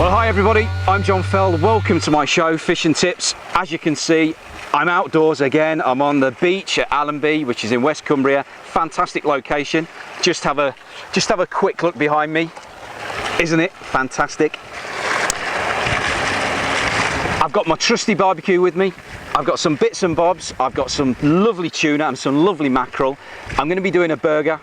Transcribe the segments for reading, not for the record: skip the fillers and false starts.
Well, hi everybody, I'm John Feld. Welcome to my show, Fish and Tips. As you can see, I'm outdoors again. I'm on the beach at Allenby, which is in West Cumbria. Fantastic location. Just have a quick look behind me. Isn't it fantastic? I've got my trusty barbecue with me. I've got some bits and bobs. I've got some lovely tuna and some lovely mackerel. I'm going to be doing a burger.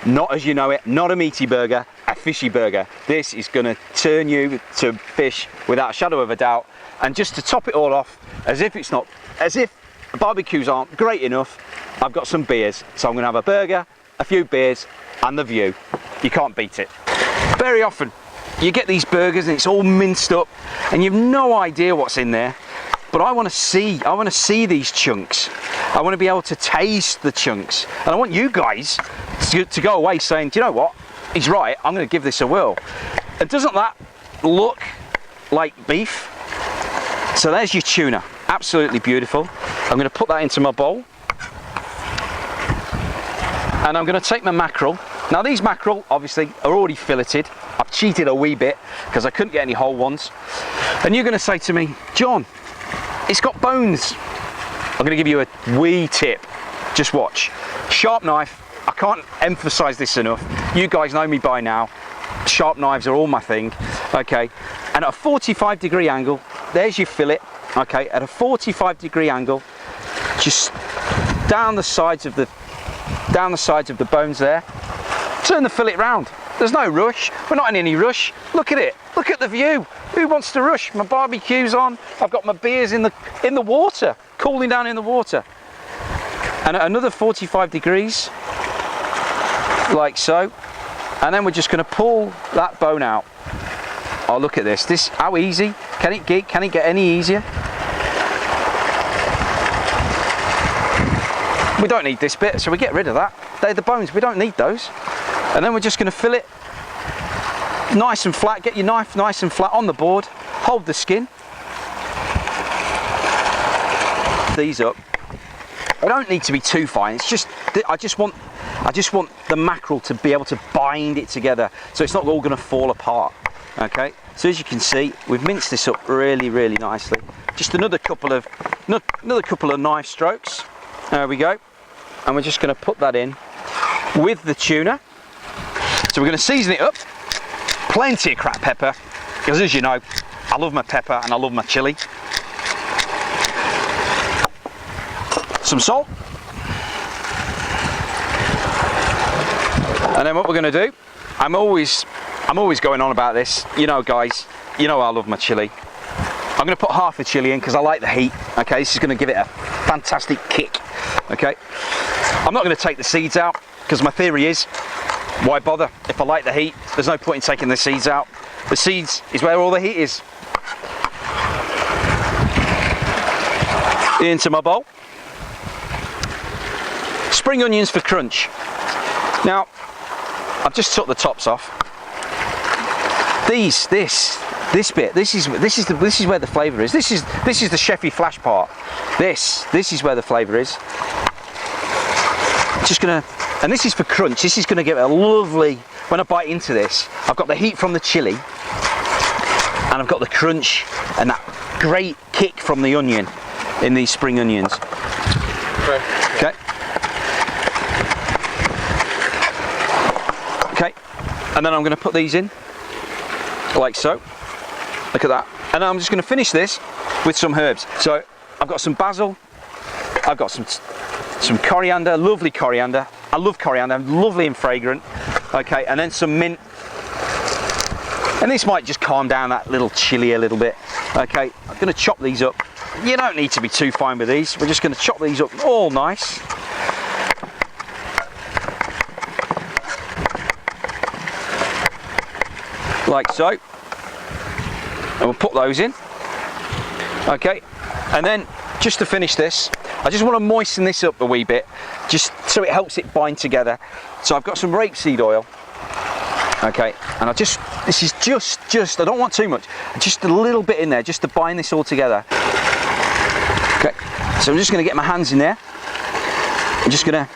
Not as you know it, not a meaty burger, a fishy burger. This is going to turn you to fish without a shadow of a doubt. And just to top it all off, as if barbecues aren't great enough, I've got some beers. So I'm going to have a burger, a few beers, and the view. You can't beat it. Very often, you get these burgers and it's all minced up, and you've no idea what's in there. But I want to see these chunks. I want to be able to taste the chunks. And I want you guys to go away saying, do you know what? He's right, I'm going to give this a whirl. And doesn't that look like beef? So there's your tuna, absolutely beautiful. I'm going to put that into my bowl. And I'm going to take my mackerel. Now these mackerel, obviously, are already filleted. I've cheated a wee bit because I couldn't get any whole ones. And you're going to say to me, John, it's got bones. I'm going to give you a wee tip. Just watch. Sharp knife. I can't emphasize this enough. You guys know me by now. Sharp knives are all my thing. Okay. And at a 45-degree angle, there's your fillet. Okay. At a 45-degree angle, just down the sides of the bones there. Turn the fillet round. There's no rush. We're not in any rush. Look at it. Look at the view. Who wants to rush? My barbecue's on. I've got my beers in the water, cooling down in the water. And at another 45 degrees, like so. And then we're just going to pull that bone out. Oh, look at this. This, how easy? Can it get any easier? We don't need this bit, so we get rid of that. They're the bones. We don't need those. And then we're just going to fill it nice and flat. Get your knife nice and flat on the board. Hold the skin. These up. I don't need to be too fine. It's just I just want the mackerel to be able to bind it together, so it's not all going to fall apart. Okay. So as you can see, we've minced this up really, really nicely. Just another couple of knife strokes. There we go. And we're just going to put that in with the tuna. So we're going to season it up. Plenty of cracked pepper, because as you know, I love my pepper and I love my chilli. Some salt. And then what we're going to do, I'm always going on about this. You know, guys, you know I love my chilli. I'm going to put half the chilli in because I like the heat. Okay, this is going to give it a fantastic kick. Okay, I'm not going to take the seeds out because my theory is, why bother? If I like the heat, there's no point in taking the seeds out. The seeds is where all the heat is. Into my bowl. Spring onions for crunch. Now, I've just took the tops off. This bit, this is where the flavour is. This is the chefy flash part. This is where the flavour is. Just gonna, and this is for crunch. This is gonna give it a lovely. When I bite into this, I've got the heat from the chili, and I've got the crunch and that great kick from the onion in these spring onions. Okay. Okay. And then I'm going to put these in, like so. Look at that. And I'm just going to finish this with some herbs. So I've got some basil. I've got some coriander, lovely coriander. I love coriander, lovely and fragrant. Okay, and then some mint. And this might just calm down that little chili a little bit. Okay, I'm going to chop these up. You don't need to be too fine with these. We're just going to chop these up all nice. Like so. And we'll put those in. Okay, and then just to finish this, I just want to moisten this up a wee bit, just so it helps it bind together. So I've got some rapeseed oil. Okay, and this is just, I don't want too much, just a little bit in there, just to bind this all together. Okay, so I'm just going to get my hands in there. I'm just going to,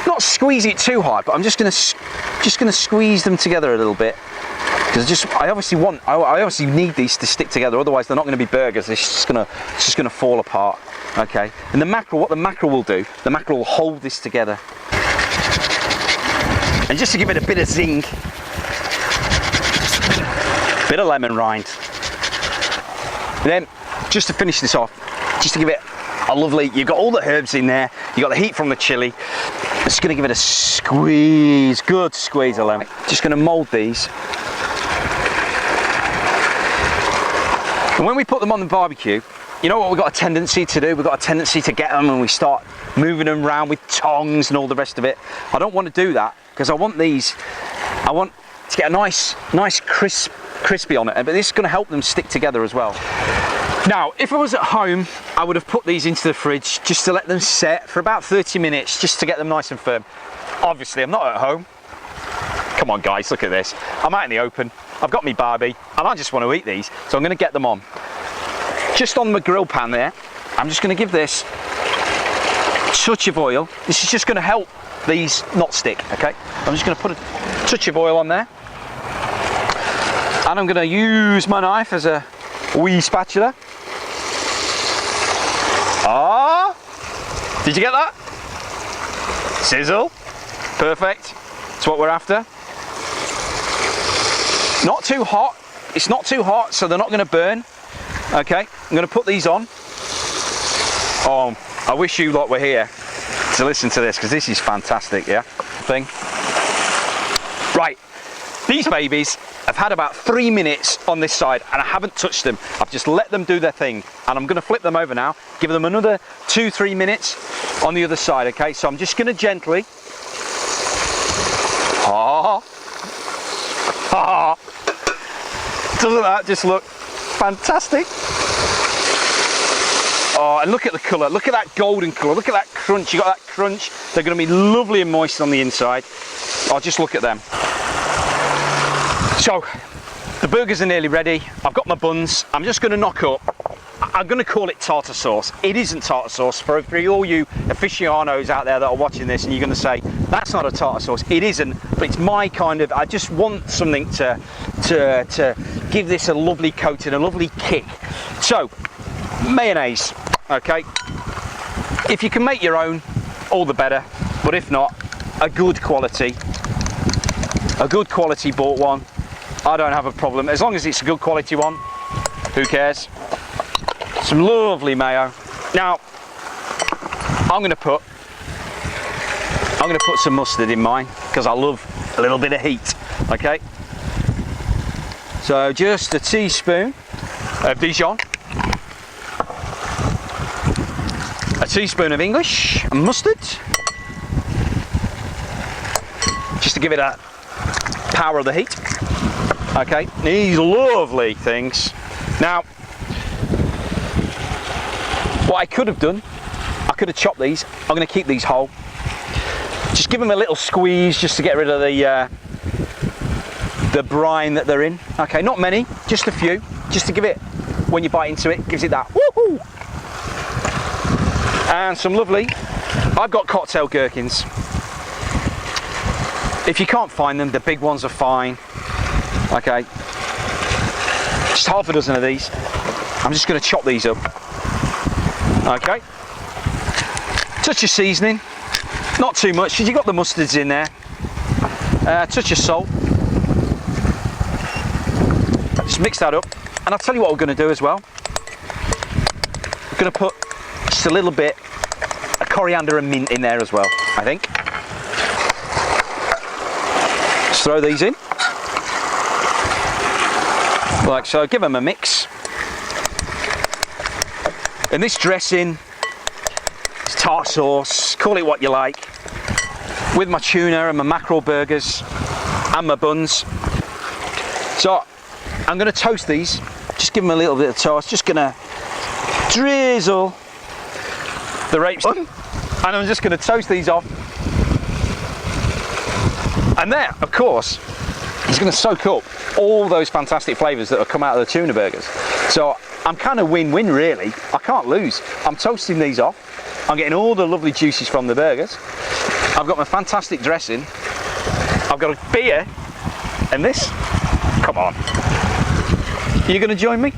not squeeze it too hard, but I'm just going to squeeze them together a little bit. Because because I obviously need these to stick together, otherwise they're not going to be burgers. It's just going to fall apart. Okay, and the mackerel, what the mackerel will do, the mackerel will hold this together. And just to give it a bit of zing, bit of lemon rind. And then, just to finish this off, just to give it a lovely, you've got all the herbs in there, you've got the heat from the chili. Just going to give it a squeeze, good squeeze of lemon. Just going to mould these. And when we put them on the barbecue, you know what we've got a tendency to do? We've got a tendency to get them and we start moving them around with tongs and all the rest of it. I don't want to do that, because I want to get a nice crispy on it, but this is going to help them stick together as well. Now, if I was at home, I would have put these into the fridge just to let them set for about 30 minutes, just to get them nice and firm. Obviously, I'm not at home. Come on, guys, look at this. I'm out in the open. I've got my barbie, and I just want to eat these, so I'm going to get them on. Just on the grill pan there, I'm just going to give this a touch of oil. This is just going to help these not stick, okay? I'm just going to put a touch of oil on there. And I'm going to use my knife as a wee spatula. Ah! Did you get that? Sizzle. Perfect. That's what we're after. Not too hot. It's not too hot, so they're not going to burn. Okay, I'm going to put these on. Oh, I wish you lot were here to listen to this, because this is fantastic, yeah? Right, these babies have had about 3 minutes on this side, and I haven't touched them. I've just let them do their thing, and I'm going to flip them over now, give them another 2-3 minutes on the other side, okay? So I'm just going to gently... Doesn't that just look fantastic? Oh, and look at the colour, look at that golden colour, look at that crunch, you got that crunch. They're going to be lovely and moist on the inside. Oh, just look at them. So, the burgers are nearly ready. I've got my buns. I'm just going to knock up. I'm going to call it tartar sauce. It isn't tartar sauce. For all you aficionados out there that are watching this, and you're going to say, that's not a tartar sauce. It isn't, but it's my kind of, I just want something to give this a lovely coating, a lovely kick. So, mayonnaise, okay? If you can make your own, all the better. But if not, a good quality bought one. I don't have a problem. As long as it's a good quality one, who cares? Some lovely mayo. Now, I'm going to put some mustard in mine, because I love a little bit of heat, okay? So just a teaspoon of Dijon, a teaspoon of English mustard, just to give it a power of the heat. Okay, these lovely things. Now, what I could have done, I could have chopped these. I'm going to keep these whole. Just give them a little squeeze, just to get rid of the brine that they're in. Okay, not many, just a few, just to give it, when you bite into it, gives it that woohoo. And some lovely, I've got cocktail gherkins. If you can't find them, the big ones are fine. Okay, just half a dozen of these. I'm just going to chop these up. Okay, touch of seasoning, not too much, because you've got the mustards in there. Touch of salt. Just mix that up, and I'll tell you what we're going to do as well. We're going to put just a little bit of coriander and mint in there as well, I think. Just throw these in. Like so, give them a mix. And this dressing, it's tartar sauce, call it what you like, with my tuna and my mackerel burgers and my buns. So I'm going to toast these, just give them a little bit of toast, just going to drizzle the rapeseed, and I'm just going to toast these off. And there, of course, it's going to soak up all those fantastic flavours that have come out of the tuna burgers. So I'm kind of win-win really. I can't lose. I'm toasting these off. I'm getting all the lovely juices from the burgers. I've got my fantastic dressing. I've got a beer and this. Come on. Are you going to join me?